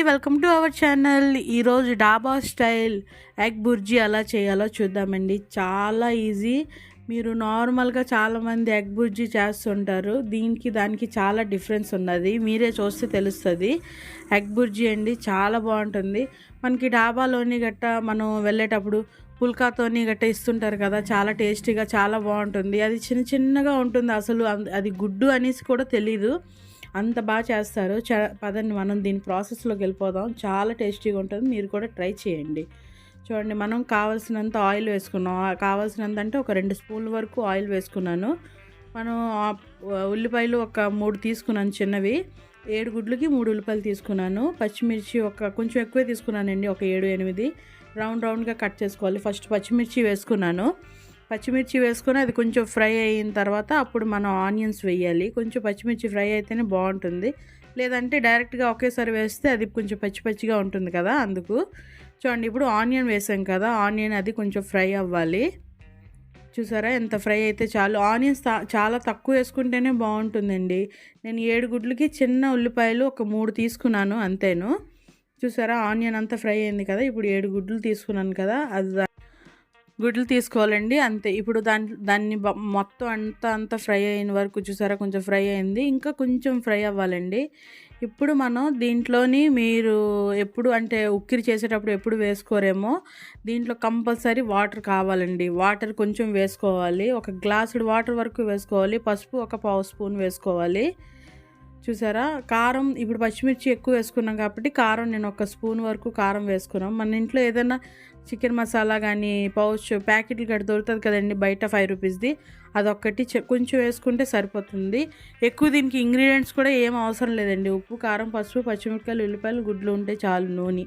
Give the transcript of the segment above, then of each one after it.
Welcome to our channel. ఈరోజు డాబా style egg bhurji ఎలా చేయాలో చూద్దామండి. చాలా ఈజీ. మీరు నార్మల్గా చాలామంది ఎగ్ బుర్జీ చేస్తుంటారు, దానికి చాలా డిఫరెన్స్ ఉన్నది. మీరే చూస్తే తెలుస్తుంది. ఎగ్ బుర్జీ అండి, చాలా బాగుంటుంది. మనకి డాబాలోని గట్ట మనం వెళ్ళేటప్పుడు పుల్కాతోని గట్ట ఇస్తుంటారు కదా, చాలా టేస్టీగా చాలా బాగుంటుంది. అది చిన్న చిన్నగా ఉంటుంది, అసలు అది గుడ్డు అనేసి కూడా తెలీదు, అంత బాగా చేస్తారు. పదండి మనం దీని ప్రాసెస్లోకి వెళ్ళిపోదాం. చాలా టేస్టీగా ఉంటుంది, మీరు కూడా ట్రై చేయండి. చూడండి, మనం కావాల్సినంత ఆయిల్ వేసుకున్నాం. కావాల్సినంత అంటే ఒక 2 స్పూన్ల వరకు ఆయిల్ వేసుకున్నాను. మనం ఉల్లిపాయలు ఒక 3 తీసుకున్నాను చిన్నవి. 7 గుడ్లకి 3 ఉల్లిపాయలు తీసుకున్నాను. పచ్చిమిర్చి కొంచెం ఎక్కువే తీసుకున్నానండి, ఒక 7-8 రౌండ్గా కట్ చేసుకోవాలి. ఫస్ట్ పచ్చిమిర్చి వేసుకున్నాను. పచ్చిమిర్చి వేసుకొని అది కొంచెం ఫ్రై అయిన తర్వాత అప్పుడు మనం ఆనియన్స్ వేయాలి. కొంచెం పచ్చిమిర్చి ఫ్రై అయితేనే బాగుంటుంది, లేదంటే డైరెక్ట్గా ఒకేసారి వేస్తే అది కొంచెం పచ్చిగా ఉంటుంది కదా, అందుకు. చూడండి, ఇప్పుడు ఆనియన్ వేసాం కదా, ఆనియన్ అది కొంచెం ఫ్రై అవ్వాలి. చూసారా, ఎంత ఫ్రై అయితే చాలు. ఆనియన్స్ చాలా తక్కువ వేసుకుంటేనే బాగుంటుందండి. నేను 7 గుడ్లకి చిన్న ఉల్లిపాయలు ఒక 3 తీసుకున్నాను, అంతేను. చూసారా, ఆనియన్ అంతా ఫ్రై అయింది కదా. ఇప్పుడు 7 గుడ్లు తీసుకున్నాను కదా, అది గుడ్లు తీసుకోవాలండి, అంతే. ఇప్పుడు దాన్ని మొత్తం అంతా ఫ్రై అయిన వరకు చూసారా, కొంచెం ఫ్రై అయింది, ఇంకా కొంచెం ఫ్రై అవ్వాలండి. ఇప్పుడు మనం దీంట్లోని మీరు ఎప్పుడు అంటే ఉక్కిరి చేసేటప్పుడు ఎప్పుడు వేసుకోరేమో, దీంట్లో కంపల్సరీ వాటర్ కావాలండి. వాటర్ కొంచెం వేసుకోవాలి, ఒక గ్లాసుడు వాటర్ వరకు వేసుకోవాలి. పసుపు ఒక 1/2 స్పూన్ వేసుకోవాలి. చూసారా, కారం ఇప్పుడు పచ్చిమిర్చి ఎక్కువ వేసుకున్నాం కాబట్టి కారం నేను 1 స్పూన్ వరకు కారం వేసుకున్నాం. మన ఇంట్లో ఏదైనా చికెన్ మసాలా కానీ పౌచ్ ప్యాకెట్లు గట్టి దొరుకుతుంది కదండి బయట, 5 రూపీస్ది, అదొక్కటి కొంచెం వేసుకుంటే సరిపోతుంది. ఎక్కువ దీనికి ఇంగ్రీడియంట్స్ కూడా ఏం అవసరం లేదండి. ఉప్పు, కారం, పసుపు, పచ్చిమిరపకాయలు, ఉల్లిపాయలు, గుడ్లు ఉంటే చాలు, నూనె,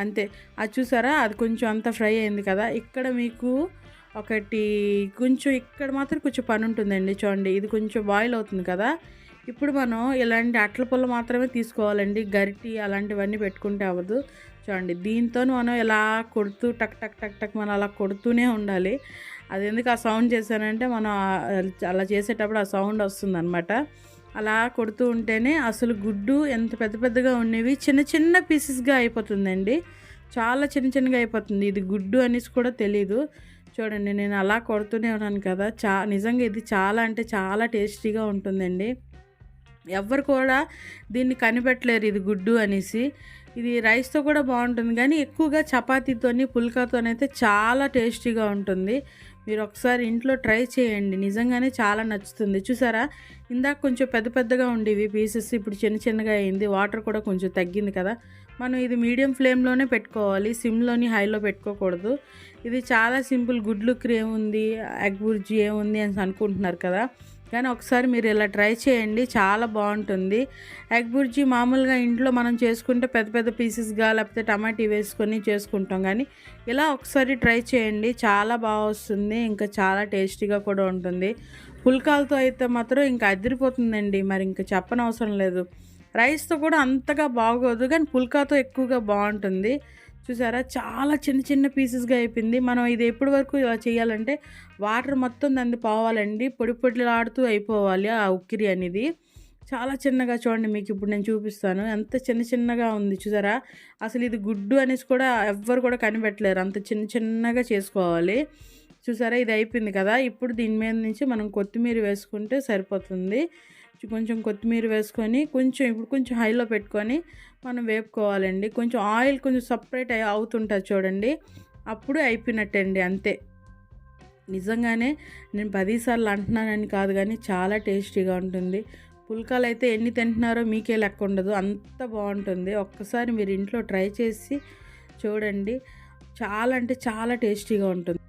అంతే. అది చూసారా, అది కొంచెం అంతా ఫ్రై అయింది కదా. ఇక్కడ మీకు కొంచెం ఇక్కడ మాత్రం కొంచెం పని ఉంటుందండి. చూడండి, ఇది కొంచెం బాయిల్ అవుతుంది కదా. ఇప్పుడు మనం ఇలాంటి అట్ల పుల్ల మాత్రమే తీసుకోవాలండి, గరిటి అలాంటివన్నీ పెట్టుకుంటే అవ్వదు. చూడండి, దీంతో మనం ఇలా కొడుతూ టక్ టక్ టక్ టక్ మనం అలా కొడుతూనే ఉండాలి. అది ఎందుకు ఆ సౌండ్ చేశానంటే, మనం అలా చేసేటప్పుడు ఆ సౌండ్ వస్తుంది అనమాట. అలా కొడుతూ ఉంటేనే అసలు గుడ్డు ఎంత పెద్దగా ఉండేవి చిన్న పీసెస్గా అయిపోతుందండి. చాలా చిన్నగా అయిపోతుంది. ఇది గుడ్డు అనేసి కూడా తెలీదు. చూడండి, నేను అలా కొడుతూనే ఉన్నాను కదా. నిజంగా ఇది చాలా అంటే చాలా టేస్టీగా ఉంటుందండి. ఎవ్వరు కూడా దీన్ని కనిపెట్టలేరు ఇది గుడ్డు అనేసి. ఇది రైస్తో కూడా బాగుంటుంది, కానీ ఎక్కువగా చపాతీతోని పుల్కాతోనైతే చాలా టేస్టీగా ఉంటుంది. మీరు ఒకసారి ఇంట్లో ట్రై చేయండి, నిజంగానే చాలా నచ్చుతుంది. చూసారా, ఇందాక కొంచెం పెద్దగా ఉండేవి పీసెస్, ఇప్పుడు చిన్నగా అయింది. వాటర్ కూడా కొంచెం తగ్గింది కదా. మనం ఇది మీడియం ఫ్లేమ్లోనే పెట్టుకోవాలి, సిమ్లోని హైలో పెట్టుకోకూడదు. ఇది చాలా సింపుల్. గుడ్లుకి ఏముంది, ఎగ్ బుర్జీ ఏముంది అని అనుకుంటున్నారు కదా, కానీ ఒకసారి మీరు ఇలా ట్రై చేయండి, చాలా బాగుంటుంది. ఎగ్ బుర్జీ మామూలుగా ఇంట్లో మనం చేసుకుంటే పెద్ద పీసెస్గా లేకపోతే టమాటా వేసుకొని చేసుకుంటాం, కానీ ఇలా ఒకసారి ట్రై చేయండి, చాలా బాగా వస్తుంది, ఇంకా చాలా టేస్టీగా కూడా ఉంటుంది. పుల్కాలతో అయితే మాత్రం ఇంకా అదిరిపోతుందండి, మరి ఇంకా చెప్పనవసరం లేదు. రైస్తో కూడా అంతగా బాగోదు, కానీ పుల్కాతో ఎక్కువగా బాగుంటుంది. చూసారా, చాలా చిన్న పీసెస్గా అయిపోయింది. మనం ఇది ఎప్పటి వరకు ఇలా చేయాలంటే వాటర్ మొత్తం దాన్ని పోవాలండి, పొడిలాడుతూ అయిపోవాలి ఆ ఉక్కిరి అనేది. చాలా చిన్నగా చూడండి, మీకు ఇప్పుడు నేను చూపిస్తాను, ఎంత చిన్నగా ఉంది. చూసారా, అసలు ఇది గుడ్డు అనేసి కూడా ఎవ్వరు కూడా కనిపెట్టలేరు, అంత చిన్నగా చేసుకోవాలి. చూసారా, ఇది అయిపోయింది కదా. ఇప్పుడు దీని మీద నుంచి మనం కొత్తిమీర వేసుకుంటే సరిపోతుంది. కొంచెం కొత్తిమీర వేసుకొని ఇప్పుడు కొంచెం హైలో పెట్టుకొని మనం వేపుకోవాలండి. కొంచెం ఆయిల్ కొంచెం సపరేట్ అవుతుంటుంది చూడండి, అప్పుడు అయిపోయినట్టండి, అంతే. నిజంగానే నేను 10 సార్లు అంటున్నానని కాదు, కానీ చాలా టేస్టీగా ఉంటుంది. పుల్కాలు అయితే ఎన్ని తింటున్నారో మీకే లెక్క ఉండదు, అంత బాగుంటుంది. ఒక్కసారి మీరు ఇంట్లో ట్రై చేసి చూడండి, చాలా అంటే చాలా టేస్టీగా ఉంటుంది.